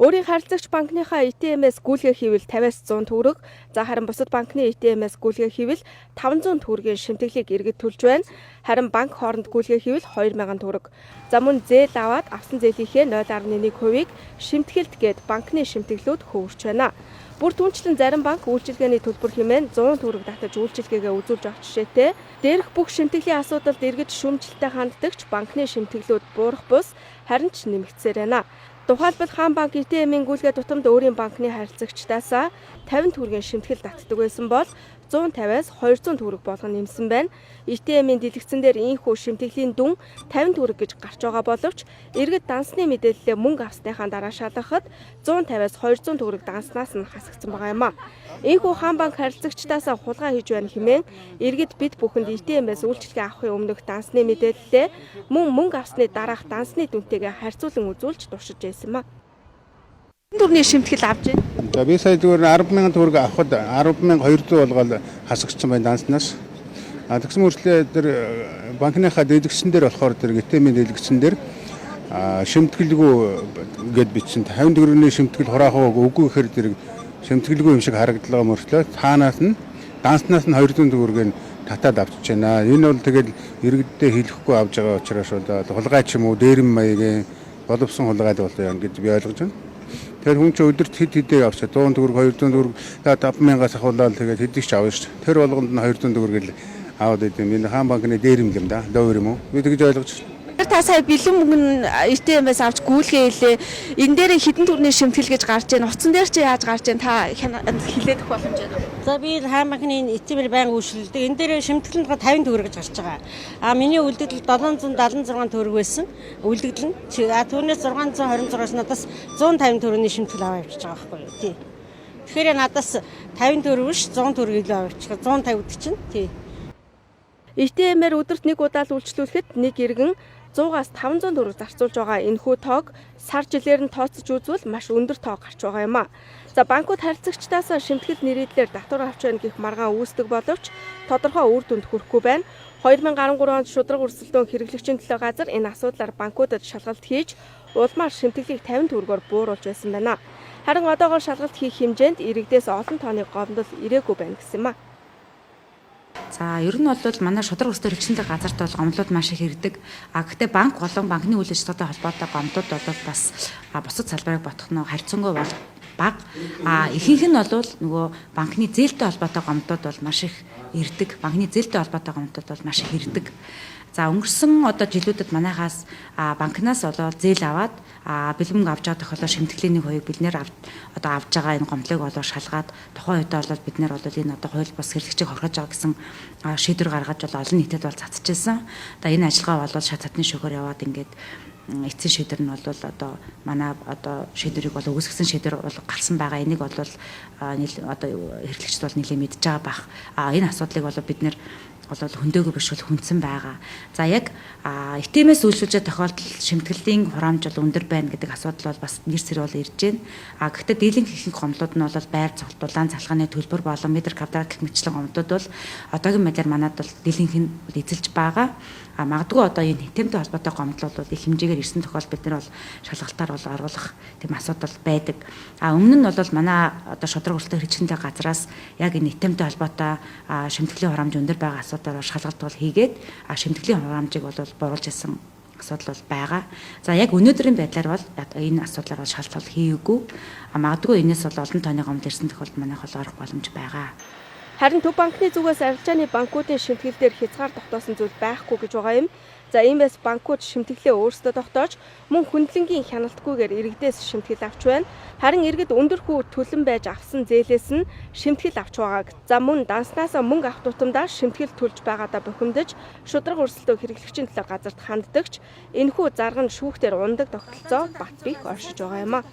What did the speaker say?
Өөрийн харилцагч банкныхаа ATM-ээс гүйлгээ хийвэл 50-аас 100 төгрөг, за харин бусад банкны ATM-ээс гүйлгээ хийвэл 500 төгрөгийн шимтгэлийг иргэд төлж байна. Харин банк хооронд гүйлгээ хийвэл 2000 төгрөг. За мөн зээл аваад авсан зээлийнхээ 0.1%-ийг шимтгэлт гээд банкны шимтгэлүүд хөвөрч байна. Бүр түнчлэн зарим банк үйлчилгээний төлбөр хэмээн 100 төгрөг татаж үйлчилгээгээ үзүүлж авах жишээтэй. Дээрх бүх шимтгэлийн асуудалд иргэд шүүмжлэлтэй ханддагч банкны шимтгэлүүд буурах бус харин ч нэмэгдсээр байна. Тухайлбал Хаан банк ATM-ийн гүйлгээ тутамд өөрийн банкны харилцагчдаасаа 50 төгрөгийн шимтгэл татдаг байсан бол 150-аас 200 төгрөг болгон нэмсэн байна. ATM-ийн дэлгэцэн дээр ийхүү шимтгэлийн дүн 50 төгрөг гэж гарч байгаа боловч иргэд дансны мэдээлэлээ мөнгө авсныхаа дараа шалгахад 150-аас 200 төгрөг данснаас нь хасагдсан байгаа юм а. Ийхүү Хаан банк харилцагчдаасаа хулгай хийж байна хэмээн иргэд бид бүхэнд ATM-ээс үйлчилгээ авахын өмнөх дансны мэдээлэлээ мөн мөнгө авсны дараах дансны дүнтэйгээ харьцуулан үзүүлж туршиж байсан юм а. Төрний шимтгэл авч байна. За би сая зүгээр 10,000 төгрөг авахд 10,200 болгоод хасагдсан байна данснаас. Тэгсэн мөрчлөө тэр банкныхаа дэлгэцэн дээр болохоор тэр ATM-ийн дэлгэцэн дээр шимтгэлгүй гэд бичсэн 50 төгрөгийн шимтгэл хураах үгүй гэхээр тэр шимтгэлгүй юм шиг харагдлаа мөрчлөө таанаас нь данснаас нь 200 төгрөгийг татаад авчиж байна. Энэ бол тэгэл иргэддээ хэлэхгүй авж байгаа учраас хулгай ч юм уу дээрэм маягийн боловсон хулгай болоо гэж би ойлгож байна. Тэр хүн чинь өдөрт хэд хэдээ авчаа 100 төгрөг 200 төгрөг 5,000-аас ахуулаад тэгээд хэдийг ч авна шүү дээ. Тэр болгонд нь 200 төгрөг л аваад идэв. Энэ Хаан банкны дээрэм юм да. Доор юм уу? Би тэгж ойлгож байна. Та сая бэлэн мөнгө ATM-ээс авч гүйлгээ хэлээ. Энэ дээр хэдэн төгрөгийн шимтгэл гэж гарч байна. Утсан дээр чи яаж гарч байна? Та хэлээд өгөх боломж байна уу? За би Хаан банкны ATM-ээр байнга үйлчлүүлдэг. Энэ дээр шимтгэл нь 50 төгрөг гэж гарч байгаа. Миний үлдэгдэл 776 төгрөг байсан. Үлдэгдэл нь түүнээс 626-аас надаас 150 төгрөгийн шимтгэл аваа явчихж байгаа байхгүй юу? Тий. Тэгэхээр надаас 50 төгрөг биш 100 төгрөг илүү аваа явчих. 150 өгдөг чинь. Тий. ATM-ээр өдөрт нэг удаа л үйлчлүүлэхэд нэг иргэн 100-аас 500 төгрөг зарцуулж байгаа энэхүү тоог сар жилээр нь тооцож үзвэл маш өндөр тоо гарч байгаа юм а. За банкуд харилцагчдаас шимтгэл нэрийдлэр татвар авч байна гэх маргаан үүсдэг боловч тодорхой үр дүнд хүрэхгүй байна. 2013 онд шудраг өрсөлдөөн хэрэглэгчийн төлөө газар энэ асуудлаар банкудад шалгалт хийж улмаар шимтгэлийг 50 төгрөгөөр бууруулж байсан байна. Харин одоогоор шалгалт хийх хэмжээнд иргэдээс олон тооны гомдол ирээгүй байна гэсэн юм а. За ер нь бол манай шудраг өрсөлдөөн хэрэглэгчийн газарт бол гомдлууд маш их ирдэг. Гэхдээ банк болон банкны үйл ажиллагаатай холбоотой гомдлууд бол бас бусад салбарыг ботох нь харьцангуй бол бага. Ихэнх нь бол нөгөө банкны зээлтэй холбоотой гомдлууд бол маш их ирдэг. Банкны зээлтэй холбоотой гомдлууд бол маш их ирдэг. За өнгөрсөн жилүүдэд манайхаас банкнаас зээл аваад бэлэн мөнгө авч байгаа тохиолдолд шимтгэлийн нэг хоёрыг бид нэр авж байгаа энэ гомдлыг шалгаад тухайн үедээ бид нэр энэ хууль бус хэрэглэгчийг хорхож байгаа гэсэн шийдвэр гаргаж олон нийтэд цацчихсан. Энэ ажиллагаа шат татны шүүхээр яваад ингээд эцсийн шийдвэр нь манай шийдвэрийг өгсгсөн шийдвэр гарсан байгаа. Энийг хэрэглэгчд нэлээд мэдж байгаа бах. Энэ асуудлыг бид нэр хөндөөгүй биш бол хүндсэн байгаа. За яг ATM-ээс үйлчилж байгаа тохиолдолд шимтгэлийн хураамж өндөр байна гэдэг асуудал бас нэр сэр ирж байна. Гэхдээ дийлэнх ихэнх гомдлууд нь байр цогтулаан залхааны төлбөр болон метр квадрат гэх мэтчлэн гомдлууд бол одоогийн байдлаар манад дийлэнх нь эзэлж байгаа. Магадгүй энэ ATM-тэй холбоотой гомдлууд их хэмжээгээр ирсэн тохиолдолд бид нар шалгалтаар оруулах тийм асуудал байдаг. Өмнө нь манай шудраг өрсөлдөөн хэрэглэгчийн газраас яг энэ ATM-тэй холбоотой шимтгэлийн хураамж өндөр байгаа асуудал шалгалт хийгээд шимтгэлийн хураамжийг бууруулж ирсэн асуудал байгаа. За яг өнөөдрийн байдлаар энэ асуудлаар шалгалт хийгээгүй. Магадгүй энэс олон тооны гомдол ирсэн тохиолдолд манайх орох боломж байгаа. Харин Төв банкны зүгээс арилжааны банкуудын шимтгэл дээр хязгаар тогтоосон зүйл байхгүй гэж байгаа юм. За иймээс банкуд шимтгэлээ өөрсдөө тогтоож мөн хөндлөнгийн хяналтгүйгээр иргэдээс шимтгэл авч байна. Харин иргэд өндөр хүү төлөн байж авсан зээлээс нь шимтгэл авч байгааг. За мөн данснаас мөнгө авах тутамдаа шимтгэл төлж байгаадаа бохимдож шудраг өрсөлдөөн хэрэглэгчийн төлөө газарт ханддагч энэхүү зарга нь шүүхтэр ундаг тогтолцоо бат бих оршиж байгаа юм а.